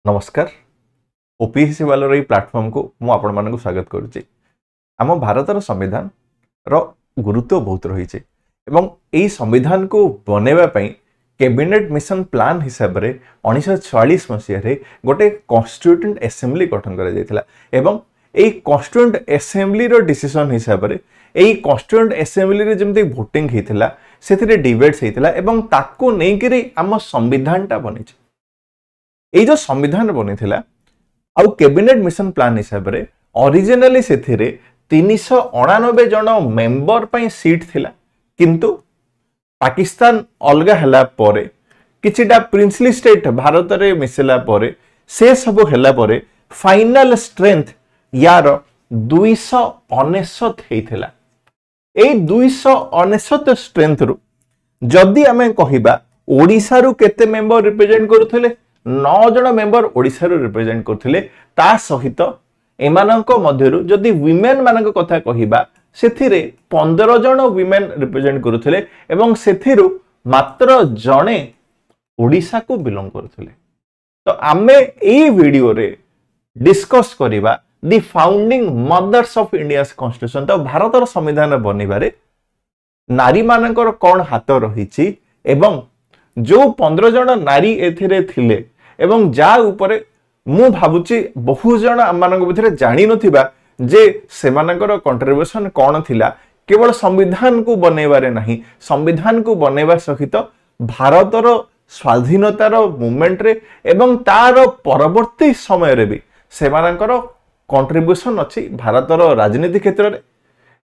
नमस्कार ओपीएससी वालों प्लाटफॉर्म को मु आपण मानक स्वागत करुच्ची। आम भारतर संविधान रो गुरुत्व बहुत रही है। संविधान को बनैबा पई कैबिनेट मिशन प्लान हिसाब से 1946 मसीह गोटे कॉन्स्टिट्यूएंट असेंबली गठन करा जायतिला एवं एई कॉन्स्टिट्यूएंट असेंबली रो डिसीजन हिसाब से एई कॉन्स्टिट्यूएंट असेंबली रे जेमते वोटिंग हेतिला सेथिरे डिबेट्स हेतिला एवं ताको नेकिरी आम संविधान टा बनिछि। ये जो संविधान बनी थिला आउ कैबिनेट मिशन प्लान हिसाब से ओरिजिनली से 399 जन मेंबर पई सीट थिला, किंतु पाकिस्तान अलगा हला परे किछिटा प्रिंसली स्टेट भारत रे मिसला परे से सब हला परे फाइनल स्ट्रेंथ यार 299 हेथिला। ए 299 स्ट्रेंथ रु जदि आमे कहिबा ओडिसा रु केते मेंबर रिप्रेजेंट करूथिले 9 जन मेंबर ओडिसा रु रिप्रेजेंट करथिले। ता सहित एमानंको मध्यरु जदि विमेन मानक कथा कहिबा सेथिरे 15 जन विमेन रिप्रेजेंट करूथिले एवं सेथिरु मात्र जणे ओडिसा को बिलोंग करूथिले। तो आमे एई वीडियो रे डिस्कस करिबा the founding mothers of India's constitution. तो भारतर संविधान बनिबारे नारी मानकर कोन हाथ रहिछि एवं जो 15 जन नारी एथिरे थिले एवं जा उपरे मु भाबुची बहु जन आमानक भितरे जानि नथिबा जे सेमानकर कंट्रीब्यूशन कोन थिला। केवल संविधान को बनैबारे नाही, संविधान को बनैबा सहित भारतर स्वाधीनतार मूवमेंट रे एवं तार परवर्ती समय रे भी सेमानकर कंट्रीब्यूशन अछि भारतर राजनीति क्षेत्र रे।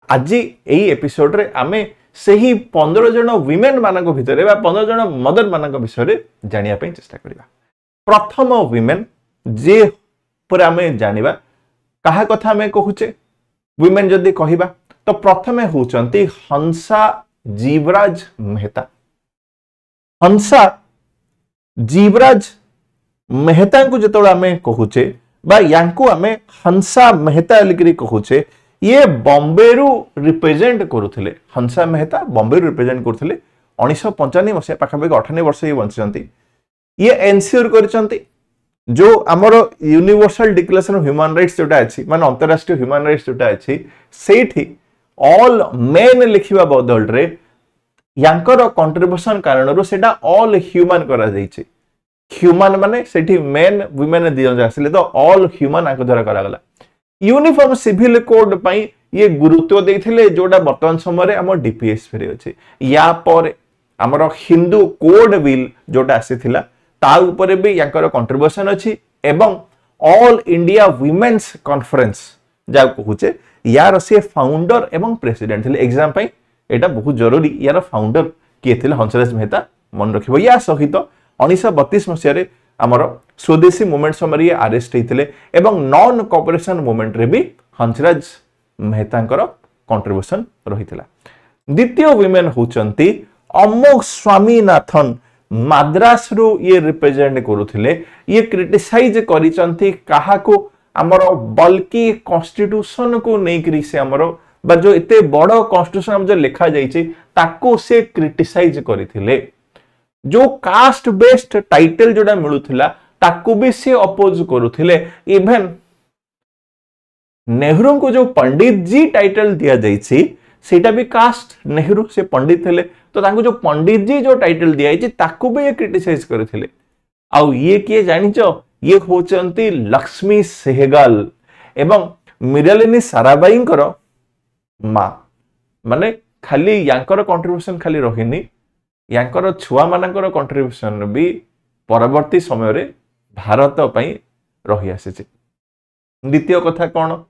आज एई एपिसोड रे आमे सेही 15 जन विमेन मानक भितरे बा 15 जन मदर मानक विषय रे जानिया पई चेष्टा करिबा। प्रथम विमेन जे पर आमे जानिबा कहा कथा आमे कहूचे विमेन जदि कहिबा तो प्रथमे होचंती हंसा जीवराज मेहता। हंसा जीवराज मेहता को जतोळ आमे कहूचे बा यांको आमे हंसा मेहता लिकरी कहूचे, ये बॉम्बे रु रिप्रेजेंट करुथिले। हंसा मेहता बॉम्बे रु रिप्रेजेंट करुथिले 1995 मसिया पाखापाखि 98 वर्ष ये बंचचंती। ये एनश्योर करचंती जो आमर universal declaration of human rights जोटा अछि माने अंतरराष्ट्रीय ह्यूमन राइट्स जोटा अछि सेठी ऑल मेन लिखिबा बदल रे यांकर कंट्रीब्यूशन कारण सेटा ऑल ह्यूमन करा जायछि। ह्यूमन माने सेठी मेन वुमेन दियो जासिले तो ऑल ह्यूमन आक द्वारा करा गला। यूनिफॉर्म सिविल कोड पई ये गुरुत्व देथिले जोटा वर्तमान समय रे हमर डीपीएस फेरे अछि। या पर हमर हिंदू कोड बिल जोटा आसीथिला ता ऊपर भी यांकर कंट्रीब्यूशन अछि एवं ऑल इंडिया वुमेन्स कॉन्फ्रेंस जा कहूचे यार से फाउंडर एवं प्रेसिडेंट थिले। एग्जाम पई एटा बहुत जरूरी, यार फाउंडर के थिले हंसराज मेहता मन रखिबो। या सहित 1932 मसिया रे हमर स्वदेशी मूवमेंट समय अरेस्ट हेतिले एवं नॉन कोऑपरेशन मूवमेंट रे भी हंसराज मेहतांकर कंट्रीब्यूशन रहितिला। द्वितीय विमेन होचंती अमोघ स्वामीनाथन मद्रास रो ये रिप्रेजेंट करूथिले। ये क्रिटिसाइज करिसंती काहा को हमर बल्कि कॉन्स्टिट्यूशन को नेकरी से हमर बा जो एते बड़ कॉन्स्टिट्यूशन हम जो लिखा जायछि ताको से क्रिटिसाइज करिथिले। जो कास्ट बेस्ड टाइटल जोडा मिलुथिला ताको भी से अपोज करूथिले। इवन नेहरू को जो पंडित जी टाइटल दिया जायछि सेटा भी कास्ट नेहरू से पंडित थे तो तांको जो पंडित जी जो टाइटल दिया जायछि ताको भी ये क्रिटिसाइज करथिले। आउ ये किए जानिचो ये होचंती लक्ष्मी सेहगल एवं मिरालिनी साराबाईंकर मां। माने खाली यांकर कंट्रीब्यूशन खाली रहिनी, यांकर छुआ मानकर कंट्रीब्यूशन भी परवर्ती समय रे भारत पई रही आसीछि। द्वितीय कथा कोन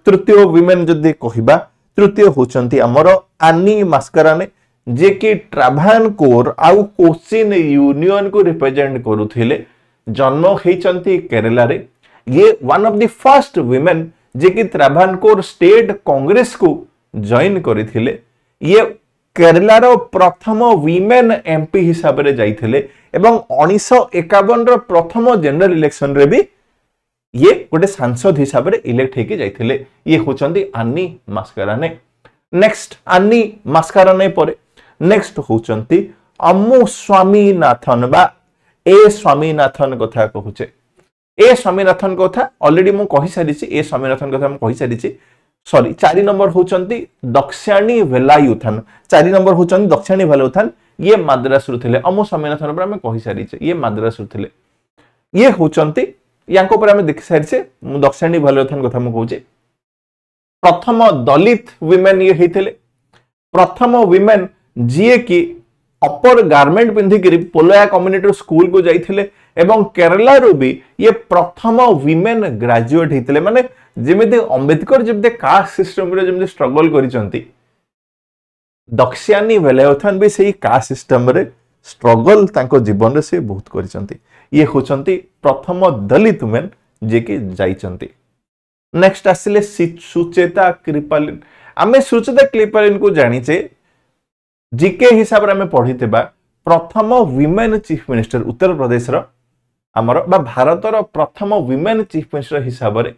तृतीय विमेन जदि कहिबा तृतीय होचंती हमर आनी मास्कराने जे कि ट्राभानकोर आउ कोचिन यूनियन को रिप्रेजेंट करूथिले। जन्म हेचंती केरला रे। ये one of the first women जे कि ट्राभानकोर स्टेट कांग्रेस को जॉइन करिथिले। ये केरला रो प्रथम विमेन एमपी हिसाब रे जाइथिले एवं 1951 रो प्रथम जनरल इलेक्शन रे भी ये गोटे सांसद हिसाब रे इलेक्ट हेके जाइथिले। ये होचंती आनी मास्कराने। नेक्स्ट आनी मास्कराने परे नेक्स्ट होचंती अम्मु स्वामीनाथन बा ए स्वामीनाथन कथा कहूचे ए स्वामीनाथन कथा ऑलरेडी मु कहि सारी ए स्वामीनाथन कथा मु कहि सारी सॉरी 4 नंबर होचंती दक्षिणी वेलायुथन 4 नंबर होचंती दक्षिणी वेलायुथन ये मद्रास रु थिले अमो स्वामीनाथन पर हम कहि सारी ये मद्रास रु थिले ये होचंती यांको पर हम देखि सारी मु दक्षिणी वेलायुथन कथा मु कहूचे प्रथम दलित विमेन ये हेथिले प्रथम विमेन जीए की अपर गारमेंट पिंधिकी पोलोया कम्युनिटी स्कूल को जाइथिले एवं केरला रो भी ये प्रथम विमेन ग्रेजुएट हेतिले माने जेमिति अंबेडकर जेमिति कास्ट सिस्टम रे जेमिति स्ट्रगल करिसंती दक्षिणी वेलायुथन भी सही कास्ट सिस्टम रे स्ट्रगल तांको जीवन रे से बहुत करिसंती ये होचंती प्रथम दलित वुमेन जे कि जाइचंती नेक्स्ट आसिले सुचेता कृपालिन आमे सुचेता कृपालिन को जानिचे जीके हिसाब रे आमे पढितेबा प्रथम women chief minister Uttar Pradesh रो हमर बा भारत रो प्रथम विमेन चीफ मिनिस्टर हिसाब रे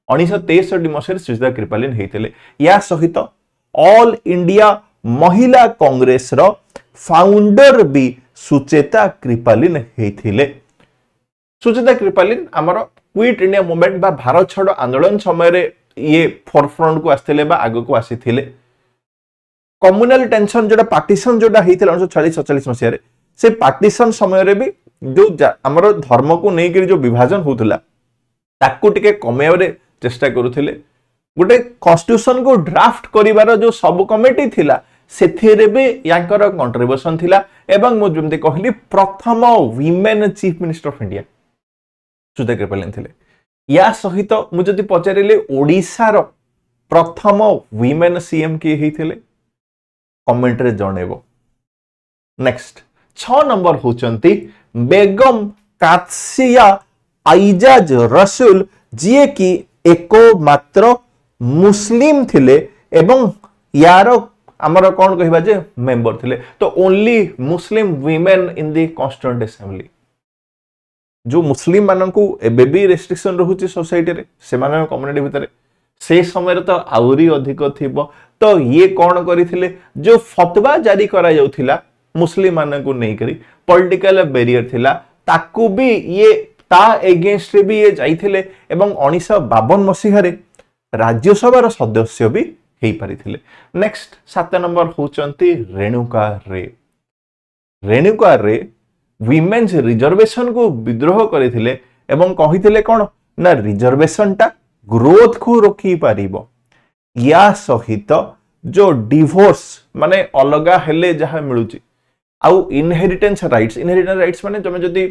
1963 मसिया सुचेता कृपालिन हेतिले या सहित ऑल इंडिया महिला कांग्रेस रो फाउंडर भी सुचेता कृपालिन हेतिले सुचेता कृपालिन हमर क्विट इंडिया मूवमेंट बा भारत छोड़ो आंदोलन समय रे ये फोरफ्रंट को आस्थिले बा आगो को आसीथिले कम्युनल टेंशन जोटा पार्टीशन जोटा हेतिला 1946 मसिया रे से पार्टीशन समय रे भी जो हमर धर्म को नै कि जो विभाजन होतला ताकू टिके कमेय रे चेष्टा करूथिले गोटे कॉन्स्टिट्यूशन को ड्राफ्ट करिवार जो सब कमिटी थिला सेथिरे भी यांकर कंट्रीब्यूशन थिला एवं मु जेमते कहली प्रथम women chief minister of India Sucheta Kripalani थिले या सहित मु जति पचारिले ओडिसा रो प्रथम विमेन सीएम के हेथिले कमेंट रे जणेबो नेक्स्ट 6 नंबर होचंती बेगम कात्सिया आइजाज रसूल जिए की एको मात्र मुस्लिम थिले एवं यार हमर कोन कहिबा जे मेंबर थिले तो only Muslim women in the constituent assembly जो मुस्लिम मानन को एबे भी रेस्ट्रिक्शन रहउची सोसाइटी रे से मानन कम्युनिटी भितरे से समय तो आउरी अधिक थिबो तो ये कौन करिथिले जो फतवा जारी करा जाउथिला मुस्लिम मानन को नै करी पॉलिटिकल बैरियर थिला ताकू भी ये ता एगेंस्ट भी ये जाइथिले एवं 1952 मसिहा रे राज्यसभा सदस्य भी हेई परिथिले नेक्स्ट 7 नंबर होचंती रेणुका रे विमेन्स रिजर्वेशन को विद्रोह करिथिले एवं कहिथिले कोन ना रिजर्वेशन टा ग्रोथ को रोकी पारिबो या सहित जो डिवोर्स माने अलगा हेले जहा मिलुची आउ इनहेरिटेंस राइट्स माने जमे जदी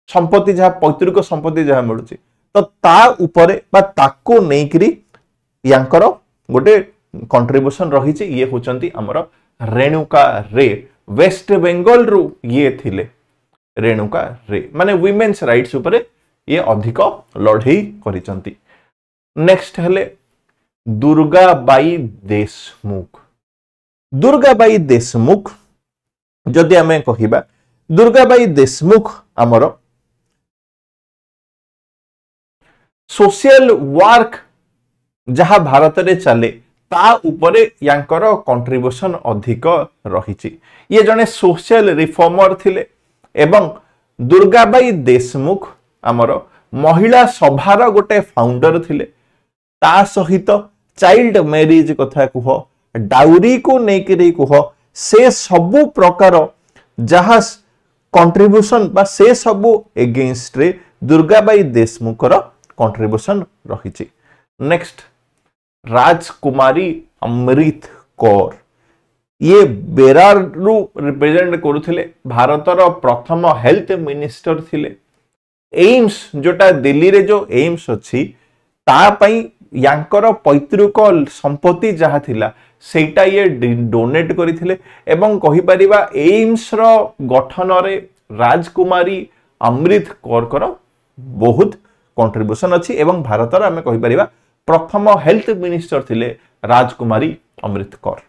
संपत्ति जहा पैतृक संपत्ति जहा मिलुची तो ता ऊपरे बा ताको नेकरी यांकर गोटे कंट्रीब्यूशन रही ये होचंती हमर रेणुका रे वेस्ट बंगाल रु ये थिले रेणुका रे माने विमेन्स राइट्स ऊपरे ये अधिक लड़ई करिसंती नेक्स्ट हेले दुर्गाबाई देशमुख जदि आमे कहिबा दुर्गाबाई देशमुख हमर सोशल वर्क जहा भारत रे चले ता ऊपरे यांकर कंट्रीब्यूशन अधिक रही ये जने सोशल रिफॉर्मर थिले एवं दुर्गाबाई देशमुख हमर महिला सभार गोटे फाउंडर थिले ता सहित चाइल्ड मैरिज कथा कुह डाउरी को नेकरी कुह से सबु प्रकार जहा कंट्रीब्यूशन बा से सबु एगेंस्ट रे दुर्गाबाई देशमुखर कंट्रीब्यूशन रही नेक्स्ट राजकुमारी अमृत कौर ये बेरार रु रिप्रेजेंट करुथिले भारतर प्रथम हेल्थ मिनिस्टर थिले एम्स जोटा दिल्ली रे जो एम्स अछि ता पई यांकर पैतृक संपत्ति जहा थिला सेटा ये डोनेट करिथिले एवं कहि परिबा एम्स रो गठन रे राजकुमारी अमृत कौर कर बहुत कंट्रीब्यूशन अछि एवं भारत रा हमें कहि परिबा प्रथम हेल्थ मिनिस्टर थिले राजकुमारी अमृत कौर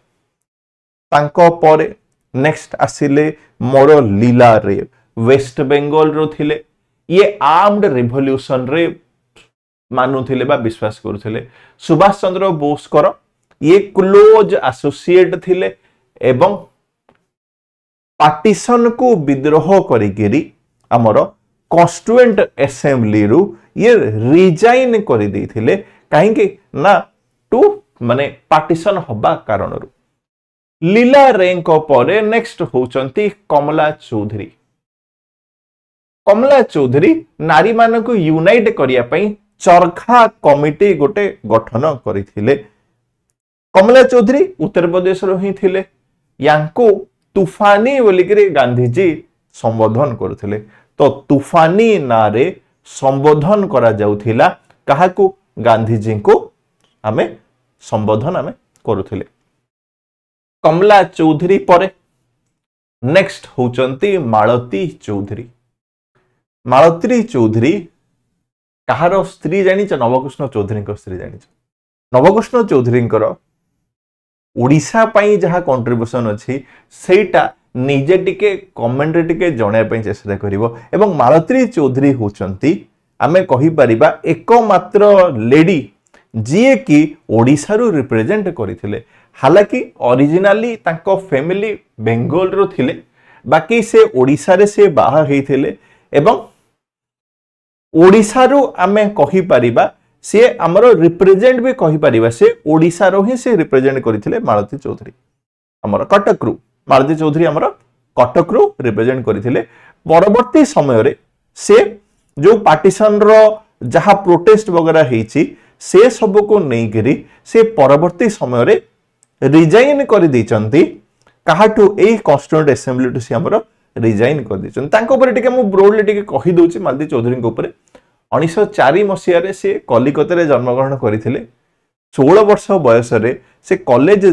तांको परे नेक्स्ट आसिले मोर लीला रे वेस्ट बंगाल रो थिले ये आर्म्ड रिवोल्यूशन रे मानुथिले बा विश्वास करुथिले सुभाष चंद्र बोस कर ये क्लोज एसोसिएट थिले एवं पार्टीशन को विद्रोह करिगिरी आमर कन्स्टिट्यूएंट असेंबली रु ये रिजाइन कर देथिले कहीं ना टू माने पार्टीशन हबा कारण रु लीला रेंक परे नेक्स्ट होचंती कमला चौधरी। कमला चौधरी नारी मानक यूनाइट करिया पई चरखा कमिटी गोटे गठन करिथिले। कमला चौधरी उत्तर प्रदेश रो ही थिले। यांको तूफानी बोलिकरी गांधीजी संबोधन करथिले। तो तूफानी नारे संबोधन करा जाउथिला काहाकू गांधीजी को आमे संबोधन आमे करुथिले। कमला चौधरी परे नेक्स्ट होचंती मालती चौधरी। मालती चौधरी कहार स्त्री जानिच? नवकृष्ण चौधरी को स्त्री जानिच? नवकृष्ण चौधरी ओडिशा पाई जहा कंट्रीब्यूशन अछि सेटा निजे टिके कमेंट टिके जणे पई चेष्टा करिवो। एवं मालती चौधरी होचंती आमे कहि परिबा एकमात्र लेडी जी कि ओडिशा रो रिप्रेजेंट करिथिले। हालांकि ओरिजिनली तांको फैमिली बेंगल रो थिले, बाकी से ओडिशा रे से बाहा हेथिले एवं ओडिशा रो आमे कहि परिबा से हमरो रिप्रेजेंट भी कहि परिबा से ओडिशा रो ही से रिप्रेजेंट करिथिले मालती चौधरी। हमरो कटक रू मालती चौधरी हमरो कटक रू रिप्रेजेंट करिथिले। परवर्ती समय रे से जो पार्टीशन रो जहा प्रोटेस्ट वगैरह हेछि से सब को नहीं करी से परवर्ती समय रे रिजाइन कर देचंती। काहाटू ए कॉन्स्टिट्यूएंट असेंबली टू से हमरो रिजाइन कर देचंती। तांको ऊपर टिके मु ब्रोडली टिके कहि दोछि मालती चौधरी को ऊपर 1904 मसिया रे से कलिकता रे जन्म ग्रहण करथिले। 16 वर्ष बयस रे से कॉलेज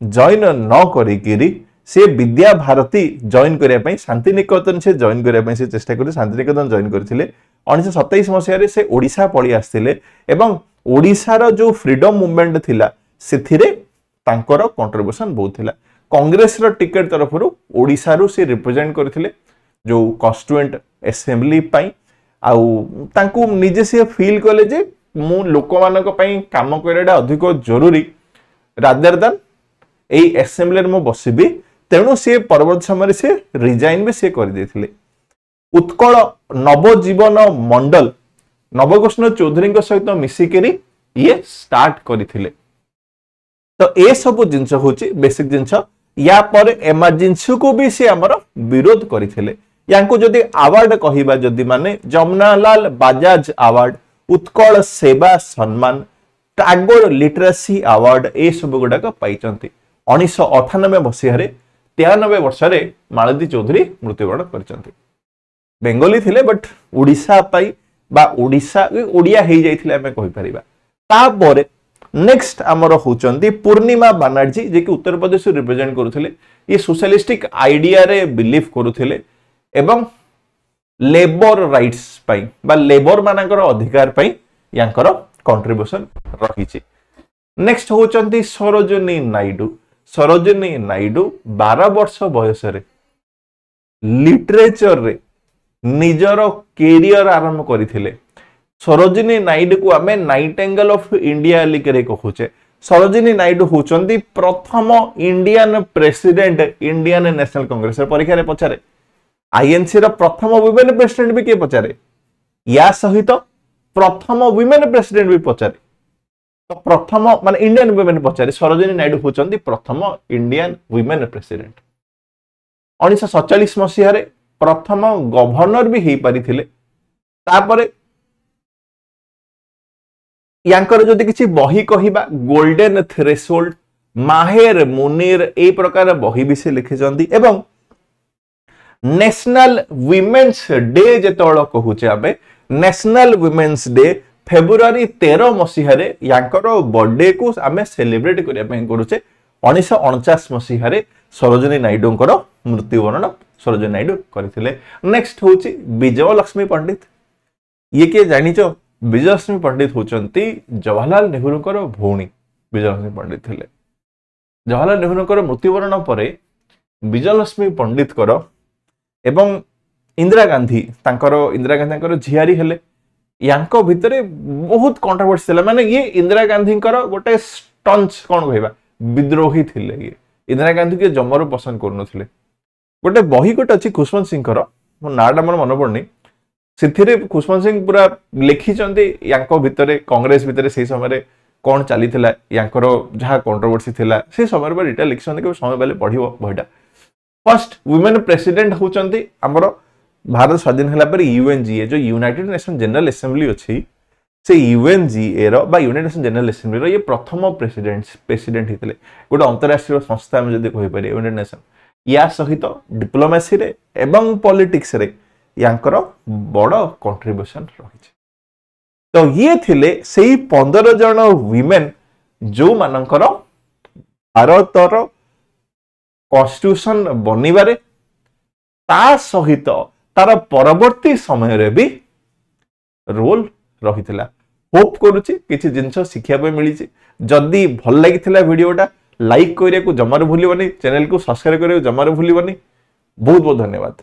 जॉइन न करिकिरी से विद्या भारती जॉइन करिया पई शांति निकेतन से जॉइन करिया पई से चेष्टा करि शांति निकेतन जॉइन करथिले। 1927 मसिया रे से ओडिशा पळी आस्थिले एवं ओडिशा रो जो फ्रीडम मूवमेंट थिला सेथिरे तांकर कंट्रीब्यूशन बहुत थिला। कांग्रेस रो टिकेट तरफ रु ओडिशा रु से रिप्रेजेंट करथिले जो कॉन्स्टिट्यूएंट असेंबली पई। आउ तांको निजे से फील कले जे मु लोक मानक पई काम करैडा अधिक जरूरी रादर देन एई असेंबली रे मु बसिबी। तेणु से परवर्ती समय से रिजाइन भी से कर देथिले। उत्कल नवजीवन मंडल नवकृष्ण चौधरी सहित मिसिकरी ये स्टार्ट करथिले। तो ए सब जिंस होची बेसिक जिंस। या पर एमरजेंसी को भी से हमर विरोध करथिले। यांको जदि अवार्ड कहिबा जदि माने जमुनालाल बजाज अवार्ड, उत्कल सेवा सम्मान, टागोर लिटरेसी अवार्ड ए सब गुडाक पाइचंती। 1998 मसिया रे 93 वर्ष रे मालती चौधरी मृत्युवरण करचंती। बेंगली थिले बट ओडिशा पाई बा ओडिशा ओडिया हे जाइथिले हमें कहि परिबा। तापरे नेक्स्ट हमर होचंती पूर्णिमा बनर्जी जे कि उत्तर प्रदेश रिप्रेजेंट करूथिले। ये सोशलिस्टिक आइडिया रे बिलीव करूथिले एवं लेबर राइट्स पाई बा लेबर मानकर अधिकार पाई यांकर कंट्रीब्यूशन रहिछि। नेक्स्ट होचंती सरोजिनी नायडू। सरोजिनी नायडू 12 वर्ष बयस रे लिटरेचर रे निजर कैरियर आरंभ करथिले। सरोजिनी नायडू को आमे नाइटिंगेल ऑफ इंडिया लिखरे कहूचे। सरोजिनी नायडू होचंती प्रथम Indian president Indian national Congress परीक्षा रे पचारे। आईएनसी रो प्रथम वुमेन प्रेसिडेंट भी के पचारे। या सहित प्रथम वुमेन प्रेसिडेंट भी पचारे। तो प्रथम माने इंडियन वुमेन पचारे सरोजिनी नायडू होचंती प्रथम इंडियन वुमेन प्रेसिडेंट। 1947 मसिया रे प्रथम गवर्नर भी हे परिथिले। तापरे यांकर जदि किछि बही कहिबा गोल्डन थ्रेशोल्ड, माहेर मुनीर ए प्रकार बही भी से लिखिचंती। एवं नेशनल वुमेन्स डे जेतोळ कहूचे आबे नेशनल वुमेन्स डे फेब्रुआरी 13 मसिया रे यांकर बर्थडे को आमे सेलिब्रेट करिया पय करूचे। 1949 मसिया रे सरोजिनी नायडूंकर मृत्युवरण सरोजिनी नायडू करथिले। नेक्स्ट होची विजयलक्ष्मी पंडित। ये के जानिचो विजयलक्ष्मी पंडित होचंती जवाहरलाल नेहरूंकर भौणी विजयलक्ष्मी पंडित थिले। जवाहरलाल नेहरूंकर मृत्युवरण परे विजयलक्ष्मी पंडित कर एवं इंदिरा गांधी तांकर झियारी हेले। यांको भितरे बहुत कंट्रोवर्सी थिला। माने ये इंदिरा गांधींकर गोटे स्टंच कोन कहबा विद्रोही थिले। ये इंदिरा गांधी के जमरो पसंद करनथिले। गोटे बही गोटे अच्छी खुशवंत सिंह मो नाटा मोर मन पड़नी से खुशवंत सिंह पूरा लिखिंट भितर कांग्रेस भितर से समय कौन चली जहाँ कंट्रोवर्सी थिला से समय पर डिटेल लिखिंट कि समय पाले पढ़ बहीटा फर्स्ट वुमेन प्रेसिडेंट होचंती हमर भारत स्वाधीन होला पर यूएनजीए जो यूनाइटेड नेशन जनरल असेंबली अछि से यूएनजीए रो बा यूनाइटेड नेशन जनरल असेंबली रो ये प्रथम प्रेसिडेंट हितले गोटे अंतरराष्ट्रीय संस्था हम जदी कहि पारे यूनाइटेड नेशन या सहित डिप्लोमेसी रे एवं पॉलिटिक्स रे यांकर बड़ कंट्रीब्यूशन रही तो ये थिले सेही 15 जन वुमेन जो मानकर भारतर कॉन्स्टिट्यूशन बनिबारे ता सहित तार परवर्ती समय रे भी रोल रही थिला होप करूची किछि जिंस शिक्षा पे मिली जदी भल लागिथिला वीडियोटा लाइक करिया को जमार भूलिबनी चैनल को सब्सक्राइब करिया को जमार भूलिबनी बहुत बहुत धन्यवाद।